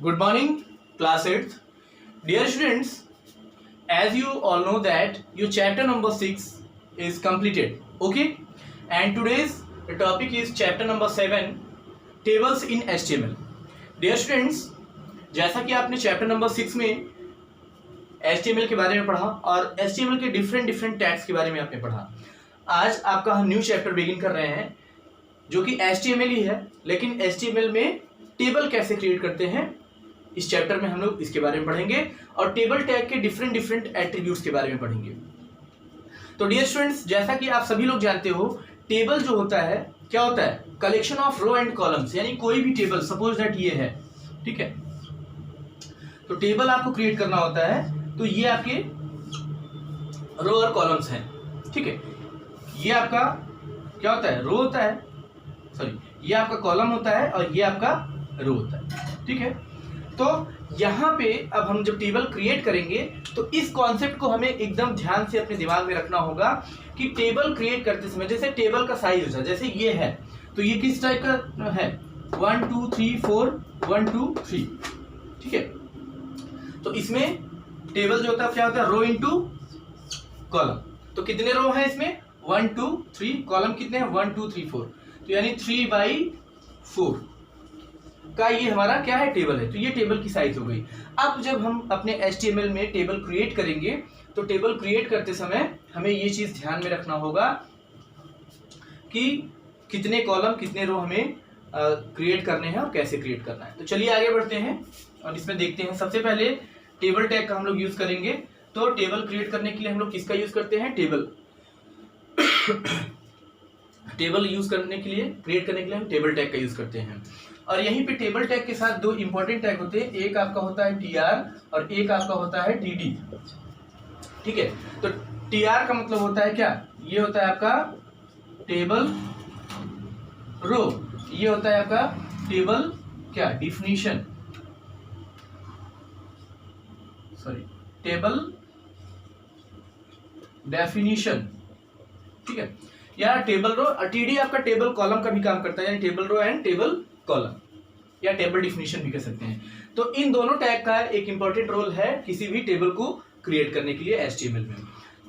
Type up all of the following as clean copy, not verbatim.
Good morning, class 8th. Dear students, as you all know that your chapter number 6 is completed, okay? And today's topic is chapter number 7, tables in HTML. Dear students, जैसा कि आपने chapter number 6 में HTML के बारे में पढ़ा और HTML के डिफरेंट टैग्स के बारे में आपने पढ़ा, आज आपका हम न्यू चैप्टर बिगिन कर रहे हैं जो कि HTML ही है, लेकिन HTML में टेबल कैसे क्रिएट करते हैं इस चैप्टर में हम लोग इसके बारे में पढ़ेंगे और टेबल टैग के डिफरेंट एट्रीब्यूट्स के बारे में पढ़ेंगे। तो डियर स्टूडेंट्स, जैसा कि आप सभी लोग जानते हो, टेबल जो होता है क्या होता है? Collection of row and columns, यानी कोई भी टेबल, सपोज दैट ये है, ठीक है, तो टेबल आपको क्रिएट करना होता है, तो ये आपके रो और कॉलम्स हैं, ठीक है। ये आपका क्या होता है? रो होता है, सॉरी, ये आपका कॉलम होता है और ये आपका रो होता है, ठीक है। तो यहाँ पे अब हम जब टेबल क्रिएट करेंगे तो इस कॉन्सेप्ट को हमें एकदम ध्यान से अपने दिमाग में रखना होगा कि टेबल क्रिएट करते समय जैसे टेबल का साइज होता है, जैसे ये है, तो ये किस टाइप का है? 1 2 3 4 1 2 3, ठीक है। तो इसमें टेबल जो होता है क्या होता है? Rho into column. तो कितने रो हैं इसमें? 1 2 3, कॉलम कितने हैं? 1 2 3 4, तो यानी 3/4 का ये हमारा क्या है? टेबल है। तो ये टेबल की साइज हो गई। अब जब हम अपने HTML में टेबल क्रिएट करेंगे तो टेबल क्रिएट करते समय हमें ये चीज ध्यान में रखना होगा कि कितने कॉलम कितने रो हमें क्रिएट करने हैं और कैसे क्रिएट करना है। तो चलिए आगे बढ़ते हैं और इसमें देखते हैं। सबसे पहले टेबल टैग का हम लोग यूज करेंगे। तो टेबल क्रिएट करने के लिए हम लोग किसका यूज करते हैं? टेबल टेबल यूज करने के लिए, क्रिएट करने के लिए हम टेबल टैग का यूज करते हैं। और यहीं पे टेबल टैग के साथ दो इंपॉर्टेंट टैग होते हैं, एक आपका होता है tr और एक आपका होता है td, ठीक है। तो tr का मतलब होता है क्या? ये होता है आपका टेबल रो, ये होता है आपका टेबल क्या? डिफिनीशन, सॉरी, टेबल डेफिनीशन, ठीक है। या टेबल रो, टीडी आपका टेबल कॉलम का भी काम करता है, यानी table row and table column, या टेबल डिफिनीशन भी कह सकते हैं। तो इन दोनों टैग का एक इंपॉर्टेंट रोल है किसी भी टेबल को क्रिएट करने के लिए HTML में।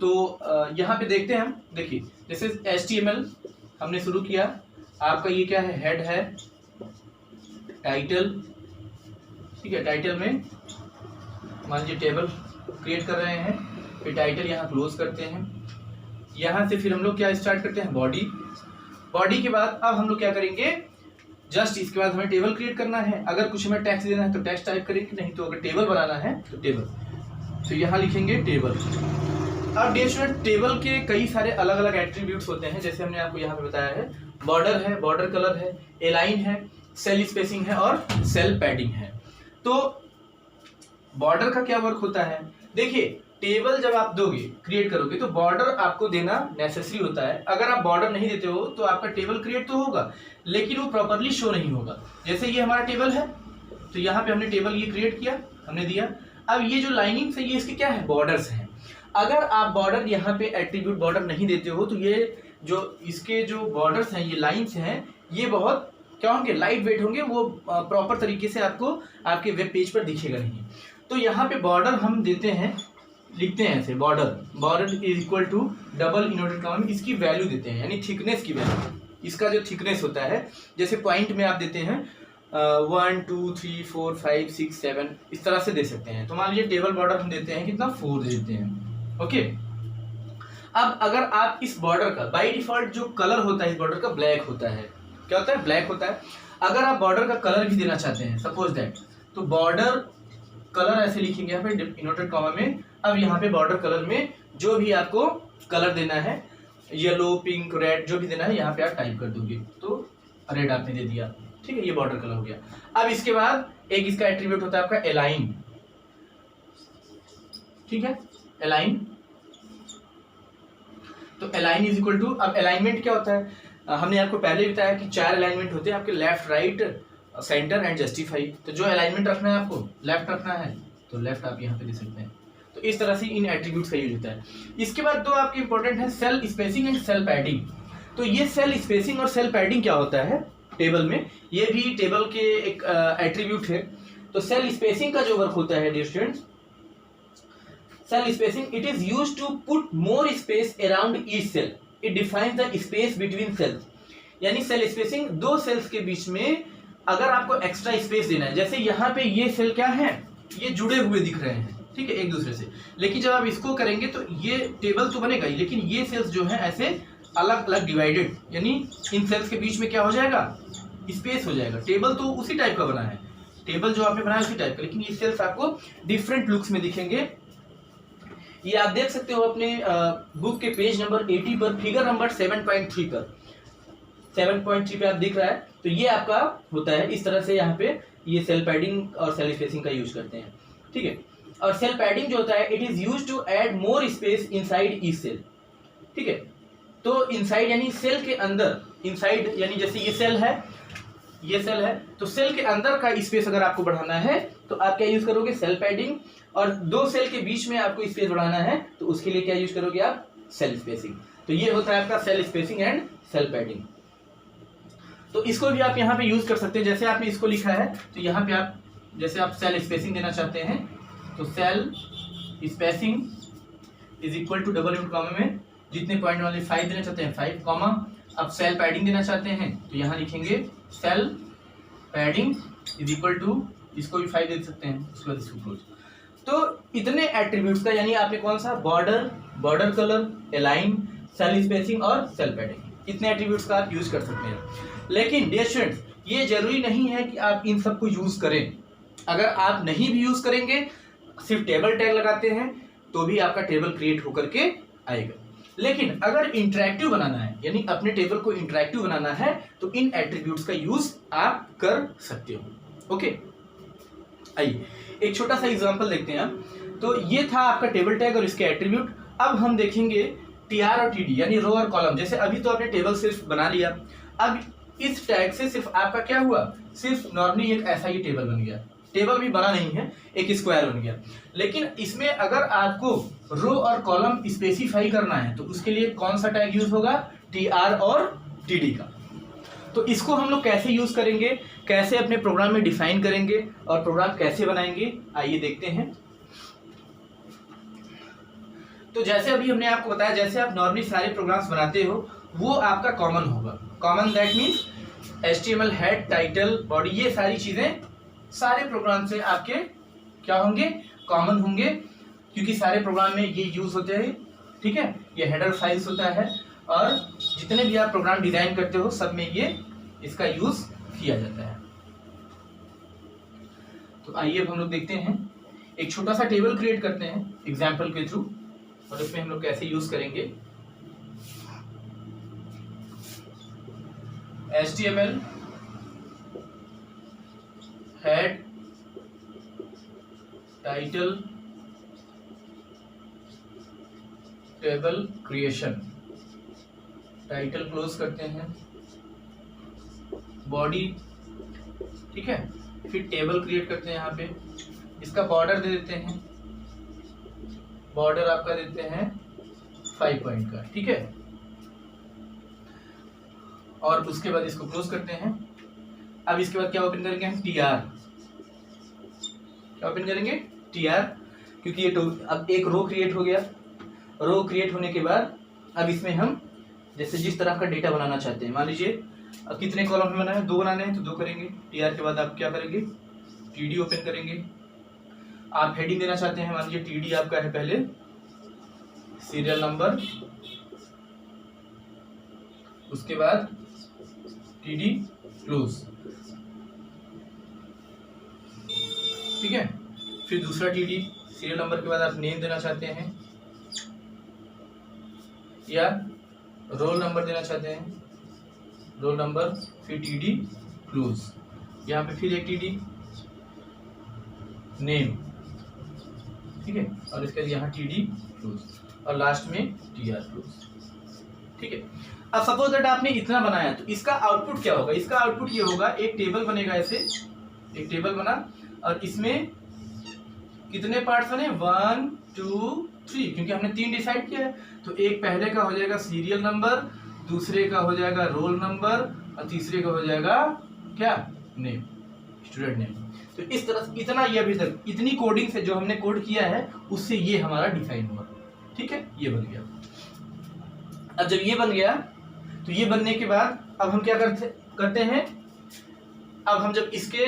तो यहाँ पे देखते हैं हम, देखिए जैसे HTML हमने शुरू किया, आपका ये क्या है? हेड है, टाइटल, ठीक है। टाइटल में मान लीजिए टेबल क्रिएट कर रहे हैं, फिर टाइटल यहाँ क्लोज करते हैं। यहाँ से फिर हम लोग क्या स्टार्ट करते हैं? बॉडी। बॉडी के बाद अब हम लोग क्या करेंगे? जस्ट इसके बाद हमें टेबल क्रिएट करना है। अगर कुछ हमें टेक्स्ट देना है तो टेक्स्ट टाइप करेंगे, नहीं तो अगर टेबल बनाना है तो टेबल, तो यहाँ लिखेंगे टेबल। अब डियर स्टूडेंट, टेबल के कई सारे अलग अलग एट्रीब्यूट्स होते हैं, जैसे हमने आपको यहाँ पे बताया है। बॉर्डर है, बॉर्डर कलर है, एलाइन है, सेल स्पेसिंग है और सेल पैडिंग है। तो बॉर्डर का क्या वर्क होता है? देखिए, टेबल जब आप दोगे, क्रिएट करोगे, तो बॉर्डर आपको देना नेसेसरी होता है। अगर आप बॉर्डर नहीं देते हो तो आपका टेबल क्रिएट तो होगा लेकिन वो प्रॉपर्ली शो नहीं होगा। जैसे ये हमारा टेबल है, तो यहाँ पे हमने टेबल ये क्रिएट किया, हमने दिया। अब ये जो लाइनिंग है ये इसके क्या है? बॉर्डर्स हैं। अगर आप बॉर्डर यहाँ पे एट्रीब्यूट बॉर्डर नहीं देते हो तो ये जो इसके जो बॉर्डर्स हैं, ये लाइन्स हैं, ये बहुत क्या होंगे? लाइट वेट होंगे, वो प्रॉपर तरीके से आपको आपके वेब पेज पर दिखेगा नहीं। तो यहाँ पे बॉर्डर हम देते हैं, लिखते हैं ऐसे, border is equal to double inverted comma में इसकी वैल्यू देते हैं, यानी थिकनेस की वैल्यू, इसका जो थिकनेस होता है, जैसे पॉइंट में आप देते हैं 1 2 3 4 5 6 7, इस तरह से दे सकते हैं। तो मान लीजिए टेबल बॉर्डर हम देते हैं कितना? 4 देते हैं, ओके। अब अगर आप इस बॉर्डर का बाय डिफॉल्ट जो कलर होता है इस बॉर्डर का ब्लैक होता है, क्या होता है? ब्लैक होता है। अगर आप बॉर्डर का कलर भी देना चाहते हैं, सपोज दैट, तो बॉर्डर कलर ऐसे लिखेंगे यहाँ पे इनवर्टेड कॉमा में। अब यहाँ पे बॉर्डर कलर में जो भी आपको कलर देना है, येलो, पिंक, रेड, जो भी देना है यहाँ पे आप टाइप कर दोगे, तो रेड आपने दे दिया, ठीक है, ये बॉर्डर कलर हो गया। अब इसके बाद एक इसका एट्रीब्यूट होता है आपका एलाइन, ठीक है, एलाइन। तो एलाइन इज इक्वल टू, अब अलाइनमेंट क्या होता है? हमने आपको पहले बताया कि 4 अलाइनमेंट होते हैं आपके, left, right, centre and justify. तो जो अलाइनमेंट रखना है आपको, लेफ्ट रखना है तो लेफ्ट आप यहाँ पे दे सकते हैं। तो इस तरह से इन एट्रीब्यूट्स का यूज होता है। इसके बाद दो आपके इंपॉर्टेंट है, cell spacing and cell padding. तो ये सेल स्पेसिंग और सेल पैडिंग क्या होता है टेबल में? ये भी टेबल के एक एट्रीब्यूट है। तो सेल स्पेसिंग का जो वर्क होता है dear students, cell spacing it is used to put more space around each cell, it defines the space between cells. यानी सेल स्पेसिंग दो सेल्स के बीच में अगर आपको एक्स्ट्रा स्पेस देना है, जैसे यहाँ पे ये सेल क्या है, ये जुड़े हुए दिख रहे हैं, ठीक है, एक दूसरे से, लेकिन जब आप इसको करेंगे तो ये टेबल तो बनेगा ही, लेकिन ये सेल्स जो है ऐसे अलग अलग डिवाइडेड, यानी इन सेल्स के बीच में क्या हो जाएगा, स्पेस हो जाएगा। टेबल तो उसी टाइप का बना है, टेबल जो आपने बनाया उसी टाइप का, लेकिन ये सेल्स आपको डिफरेंट लुक्स में दिखेंगे। ये आप देख सकते हो अपने बुक के पेज नंबर 80 पर, फिगर नंबर 7.3 पर, 7.3 पे आप दिख रहा है। तो ये आपका होता है इस तरह से, यहाँ पे ये सेल पैडिंग और सेल स्पेसिंग का यूज करते हैं, ठीक है। और सेल पैडिंग जो होता है it is use to add more space inside each cell, ठीक है। तो इनसाइड यानी सेल के अंदर, इनसाइड यानी जैसे ये सेल है, ये सेल है, तो सेल के अंदर का स्पेस अगर आपको बढ़ाना है तो आप क्या यूज करोगे, सेल पैडिंग। और दो सेल के बीच में आपको स्पेस बढ़ाना है तो उसके लिए क्या यूज करोगे आप, सेल स्पेसिंग। तो ये होता है आपका cell spacing and cell padding. तो इसको भी आप यहाँ पे यूज कर सकते हैं, जैसे आपने इसको लिखा है तो यहाँ पे आप जैसे आप सेल स्पेसिंग देना चाहते हैं तो cell spacing is equal to double into comma में जितने पॉइंट वाले 5 देना चाहते हैं 5 कॉमा, अब सेल पैडिंग देना चाहते हैं तो यहाँ लिखेंगे cell padding is equal to, इसको भी 5 दे सकते हैं, उसके बाद इसको क्लोज। तो इतने एट्रीब्यूट्स का, यानी आपने कौन सा, border, border colour, align, cell spacing और सेल पैडिंग, इतने एट्रीब्यूट्स का आप यूज कर सकते हैं। लेकिन डियर स्टूडेंट्स ये जरूरी नहीं है कि आप इन सब को यूज करें। अगर आप नहीं भी यूज करेंगे, सिर्फ टेबल टैग लगाते हैं तो भी आपका टेबल क्रिएट होकर के आएगा। लेकिन अगर इंटरेक्टिव बनाना है, यानी अपने टेबल को इंटरेक्टिव बनाना है, तो इन एट्रीब्यूट्स का यूज आप कर सकते हो। ओके, आइए एक छोटा सा एग्जांपल देखते हैं हम। तो ये था आपका टेबल टैग और इसके एट्रीब्यूट। अब हम देखेंगे टीआर और टीडी, यानी रो और कॉलम। जैसे अभी तो आपने टेबल सिर्फ बना लिया, अब इस टैग से सिर्फ आपका क्या हुआ, सिर्फ नॉर्मली एक ऐसा ही टेबल बन गया, टेबल भी बना नहीं है, एक स्क्वायर बन गया। लेकिन इसमें अगर आपको रो और कॉलम स्पेसिफाई करना है तो उसके लिए कौन सा टैग यूज होगा, टीआर और टीडी का। तो इसको हम लोग कैसे यूज करेंगे, कैसे अपने प्रोग्राम में डिफाइन करेंगे और प्रोग्राम कैसे बनाएंगे, आइए देखते हैं। तो जैसे अभी हमने आपको बताया, जैसे आप नॉर्मली सारे प्रोग्राम्स बनाते हो वो आपका कॉमन होगा। Common that means HTML head, title, body, ये सारी चीजें सारे प्रोग्राम से आपके क्या होंगे, कॉमन होंगे, क्योंकि सारे प्रोग्राम में ये यूज होते हैं, ठीक है। ये हेडर फाइल्स होता है और जितने भी आप प्रोग्राम डिजाइन करते हो सब में ये इसका यूज किया जाता है। तो आइए अब हम लोग देखते हैं, एक छोटा सा टेबल क्रिएट करते हैं एग्जाम्पल के थ्रू, और इसमें हम लोग कैसे यूज करेंगे। HTML head, title, table creation, title close करते हैं, बॉडी, ठीक है, फिर टेबल क्रिएट करते हैं। यहाँ पे इसका बॉर्डर दे देते हैं, बॉर्डर आपका देते हैं 5 पॉइंट का, ठीक है, और उसके बाद इसको क्लोज करते हैं। अब इसके बाद क्या ओपन करेंगे हम, टीआर, क्या ओपन करेंगे, टीआर, क्योंकि ये अब एक रो क्रिएट हो गया। रो क्रिएट होने के बाद अब इसमें हम जैसे जिस तरह का डेटा बनाना चाहते हैं, मान लीजिए अब कितने कॉलम में बनाना है, 2 बनाने हैं तो 2 करेंगे। टीआर के बाद आप क्या करेंगे, टीडी ओपन करेंगे। आप हेडिंग देना चाहते हैं, मान लीजिए टीडी आपका है पहले सीरियल नंबर, उसके बाद टीडी क्लोज, ठीक है। फिर दूसरा टीडी सीरियल नंबर के बाद आप नेम देना चाहते हैं या रोल नंबर देना चाहते हैं, रोल नंबर, फिर टीडी क्लोज, यहाँ पे फिर एक टीडी नेम, ठीक है, और इसके बाद यहाँ टीडी क्लोज और लास्ट में टीआर क्लोज, ठीक है। अब सपोज दैट आपने इतना बनाया तो इसका आउटपुट क्या होगा, इसका आउटपुट ये होगा, एक टेबल बनेगा, ऐसे एक टेबल बना और इसमें कितने पार्ट्स बने, 1 2 3, क्योंकि हमने 3 डिसाइड किया है। तो एक पहले का हो जाएगा सीरियल नंबर, दूसरे का हो जाएगा रोल नंबर और तीसरे का हो जाएगा क्या, नेम, स्टूडेंट नेम। तो इस तरह इतना ये अभी तक इतनी कोडिंग से जो हमने कोड किया है उससे ये हमारा डिफाइन हुआ। ठीक है, ये बन गया। अब जब ये बन गया तो ये बनने के बाद अब हम क्या करते हैं, अब हम जब इसके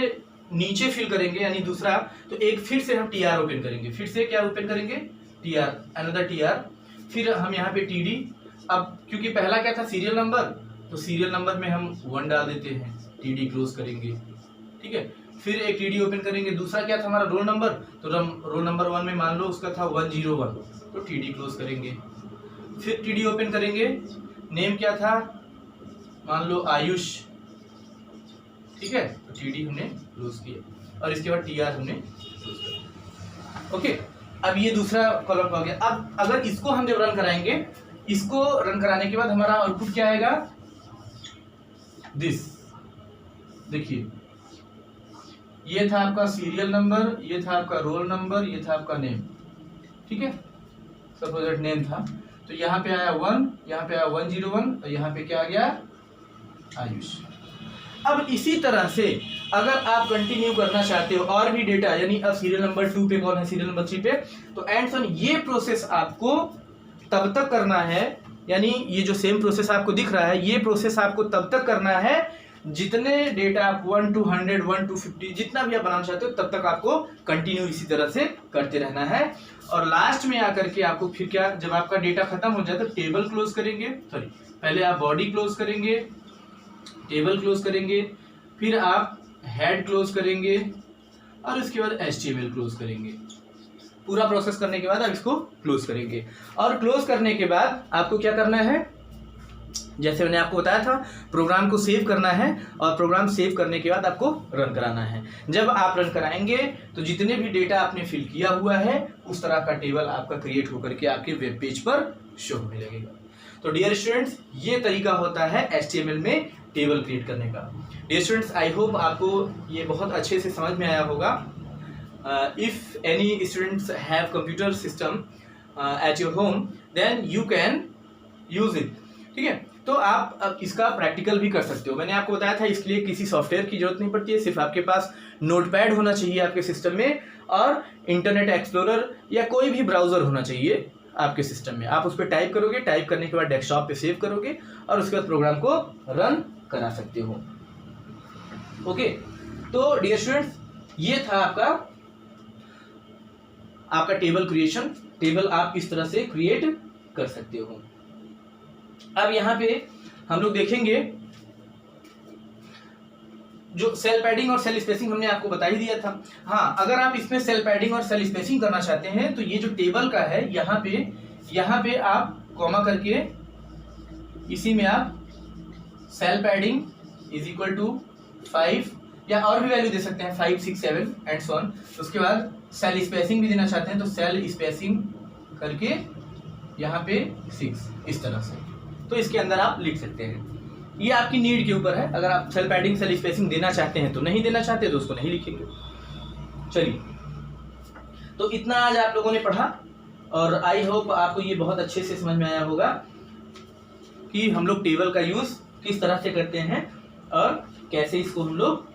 नीचे फिल करेंगे यानी दूसरा, तो एक फिर से हम टीआर ओपन करेंगे, फिर से क्या ओपन करेंगे, टीआर, अनदर टीआर, फिर हम यहाँ पे टीडी। अब क्योंकि पहला क्या था सीरियल नंबर, तो सीरियल नंबर में हम 1 डाल देते हैं, टीडी क्लोज करेंगे। ठीक है, फिर एक टीडी ओपन करेंगे, दूसरा क्या था हमारा रोल नंबर, तो रोल नंबर 1 में मान लो उसका था 101, तो टीडी क्लोज करेंगे। फिर टीडी ओपन करेंगे, नेम क्या था, मान लो आयुष। ठीक है, तो टीडी हमने क्लोज किया और इसके बाद टीआर हमने क्लोज किया। ओके, अब ये दूसरा कॉलम हो गया। अब अगर इसको हम जब रन कराएंगे, इसको रन कराने के बाद हमारा आउटपुट क्या आएगा, दिस। देखिए, ये था आपका सीरियल नंबर, ये था आपका रोल नंबर, ये था आपका नेम। ठीक है, सपोज दैट नेम था, तो यहाँ पे आया 1, यहाँ पे आया 101 और यहाँ पे क्या आ गया, आयुष। अब इसी तरह से अगर आप कंटिन्यू करना चाहते हो और भी डेटा, यानी अब सीरियल नंबर 2 पे कौन है, सीरियल नंबर 3 पे, तो एंड सन ये प्रोसेस आपको तब तक करना है, यानी ये जो सेम प्रोसेस आपको दिख रहा है, ये प्रोसेस आपको तब तक करना है जितने डेटा आप 1 to 100, 1 to 50 जितना भी आप बनाना चाहते हो तब तक आपको कंटिन्यू इसी तरह से करते रहना है। और लास्ट में आकर के आपको फिर क्या, जब आपका डेटा खत्म हो जाए तो टेबल क्लोज करेंगे, सॉरी पहले आप बॉडी क्लोज करेंगे, टेबल क्लोज करेंगे, फिर आप हेड क्लोज करेंगे और उसके बाद HTML क्लोज करेंगे। पूरा प्रोसेस करने के बाद आप इसको क्लोज करेंगे और क्लोज करने के बाद आपको क्या करना है, जैसे मैंने आपको बताया था, प्रोग्राम को सेव करना है और प्रोग्राम सेव करने के बाद आपको रन कराना है। जब आप रन कराएंगे तो जितने भी डेटा आपने फिल किया हुआ है उस तरह का टेबल आपका क्रिएट होकर के आपके वेब पेज पर शो होने लगेगा। तो डियर स्टूडेंट्स, ये तरीका होता है HTML में टेबल क्रिएट करने का। डियर स्टूडेंट्स, आई होप आपको ये बहुत अच्छे से समझ में आया होगा। If any students have computer system at your home then you can use it. ठीक है, तो आप अब इसका प्रैक्टिकल भी कर सकते हो। मैंने आपको बताया था इसके लिए किसी सॉफ्टवेयर की जरूरत नहीं पड़ती है, सिर्फ आपके पास नोटपैड होना चाहिए आपके सिस्टम में और इंटरनेट एक्सप्लोरर या कोई भी ब्राउजर होना चाहिए आपके सिस्टम में। आप उस पर टाइप करोगे, टाइप करने के बाद डेस्कटॉप पे सेव करोगे और उसके बाद प्रोग्राम को रन करा सकते हो। ओके, तो डियर स्टूडेंट्स, ये था आपका टेबल क्रिएशन। टेबल आप इस तरह से क्रिएट कर सकते हो। अब यहाँ पे हम लोग देखेंगे जो सेल पैडिंग और सेल स्पेसिंग हमने आपको बता ही दिया था। हाँ, अगर आप इसमें सेल पैडिंग और सेल स्पेसिंग करना चाहते हैं तो ये जो टेबल का है यहाँ पे आप कॉमा करके इसी में आप cell padding is equal to 5 या और भी वैल्यू दे सकते हैं, 5, 6, 7 एंड सो ऑन। उसके बाद सेल स्पेसिंग भी देना चाहते हैं तो सेल स्पेसिंग करके यहाँ पे 6 इस तरह से, तो इसके अंदर आप लिख सकते हैं। ये आपकी नीड के ऊपर है, अगर आप सेल पैडिंग सेल स्पेसिंग देना चाहते हैं तो, नहीं देना चाहते तो उसको नहीं लिखेंगे। चलिए, तो इतना आज आप लोगों ने पढ़ा और आई होप आपको ये बहुत अच्छे से समझ में आया होगा कि हम लोग टेबल का यूज किस तरह से करते हैं और कैसे इसको हम लोग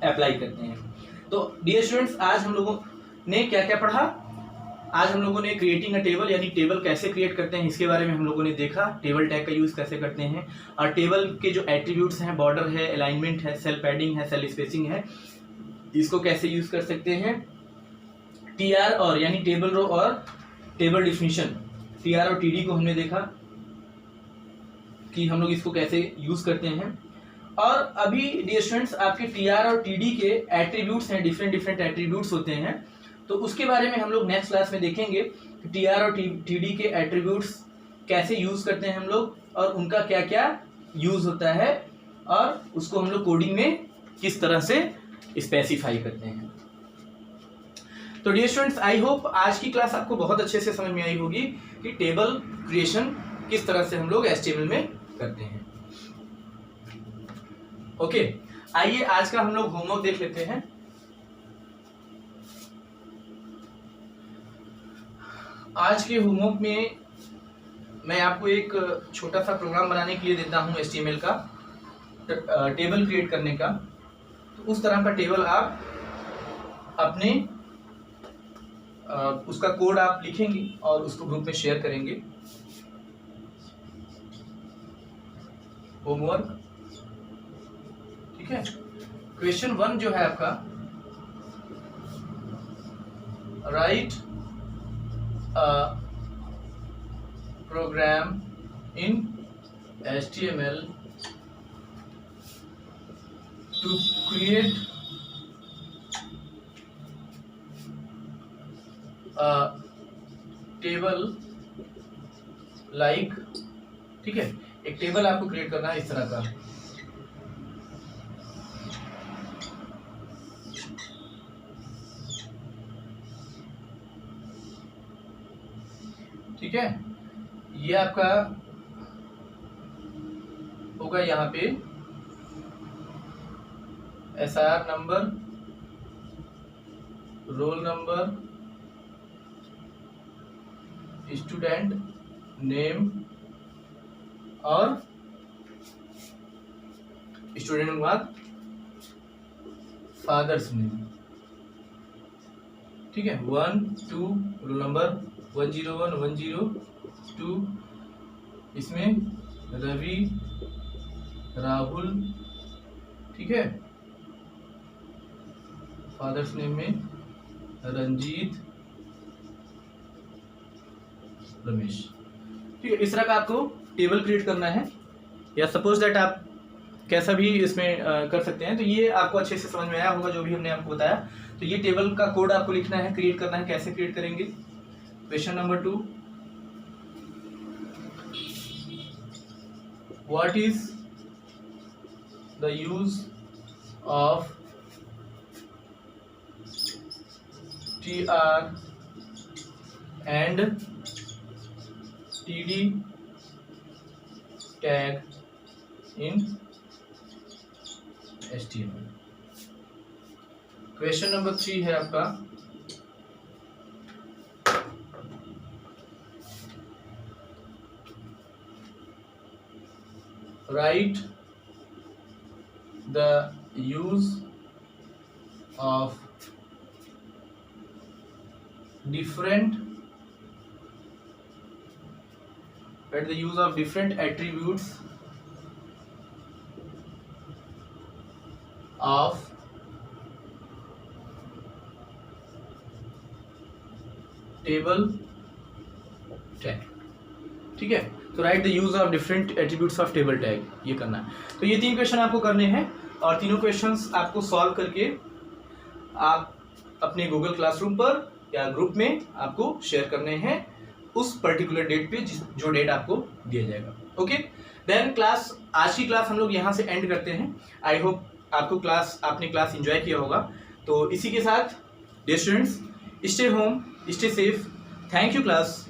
अप्लाई करते हैं। तो डियर स्टूडेंट्स, आज हम लोगों ने क्या क्या पढ़ा, आज हम लोगों ने क्रिएटिंग अ टेबल यानी टेबल कैसे क्रिएट करते हैं इसके बारे में हम लोगों ने देखा, टेबल टैग का यूज़ कैसे करते हैं और टेबल के जो एट्रीब्यूट्स हैं, बॉर्डर है, अलाइनमेंट है, सेल पैडिंग है, सेल स्पेसिंग है, इसको कैसे यूज़ कर सकते हैं। टीआर और यानी टेबल रो और टेबल डिफिनीशन, टीआर और टीडी को हमने देखा कि हम लोग इसको कैसे यूज़ करते हैं। और अभी डियर स्टूडेंट्स, आपके टीआर और टीडी के एट्रीब्यूट्स हैं, डिफरेंट एट्रीब्यूट्स होते हैं, तो उसके बारे में हम लोग नेक्स्ट क्लास में देखेंगे कि टीआर और टीडी के एट्रीब्यूट्स कैसे यूज़ करते हैं हम लोग और उनका क्या क्या यूज़ होता है और उसको हम लोग कोडिंग में किस तरह से स्पेसिफाई करते हैं। तो डियर स्टूडेंट्स, आई होप आज की क्लास आपको बहुत अच्छे से समझ में आई होगी कि टेबल क्रिएशन किस तरह से हम लोग HTML में करते हैं। ओके, आइए आज का हम लोग होमवर्क देख लेते हैं। आज के होमवर्क में मैं आपको एक छोटा सा प्रोग्राम बनाने के लिए देता हूं HTML का, टेबल क्रिएट करने का। तो उस तरह का टेबल आप अपने उसका कोड आप लिखेंगे और उसको ग्रुप में शेयर करेंगे। होमवर्क, ठीक है। क्वेश्चन 1 जो है आपका, write a program in HTML to create a table like, ठीक है, एक टेबल आपको क्रिएट करना है इस तरह का, ठीक है। ये आपका होगा यहाँ पे SIR number, roll number, student name और स्टूडेंट के बाद फादर्स नेम, ठीक है। 1 2 रोल नंबर 101 102, इसमें रवि, राहुल, ठीक है। फादर्स नेम में रंजीत, रमेश, ठीक है। इस तरह का आपको टेबल क्रिएट करना है, या सपोज दैट आप कैसा भी इसमें कर सकते हैं। तो ये आपको अच्छे से समझ में आया होगा जो भी हमने आपको बताया। तो ये टेबल का कोड आपको लिखना है, क्रिएट करना है। कैसे क्रिएट करेंगे? Question number 2, what is the use of TR and TD tag in HTML। Question number 3 है आपका, right the use of different attributes of table tag, ठीक है। तो right the use of different attributes of table tag, ये करना है। तो ये 3 क्वेश्चन आपको करने हैं और तीनों क्वेश्चंस आपको सॉल्व करके आप अपने गूगल क्लासरूम पर या ग्रुप में आपको शेयर करने हैं उस पर्टिकुलर डेट पे जो डेट आपको दिया जाएगा। ओके, देन क्लास, आज की क्लास हम लोग यहाँ से एंड करते हैं। आई होप आपने क्लास एंजॉय किया होगा। तो इसी के साथ dear students, stay home, stay safe. Thank you class.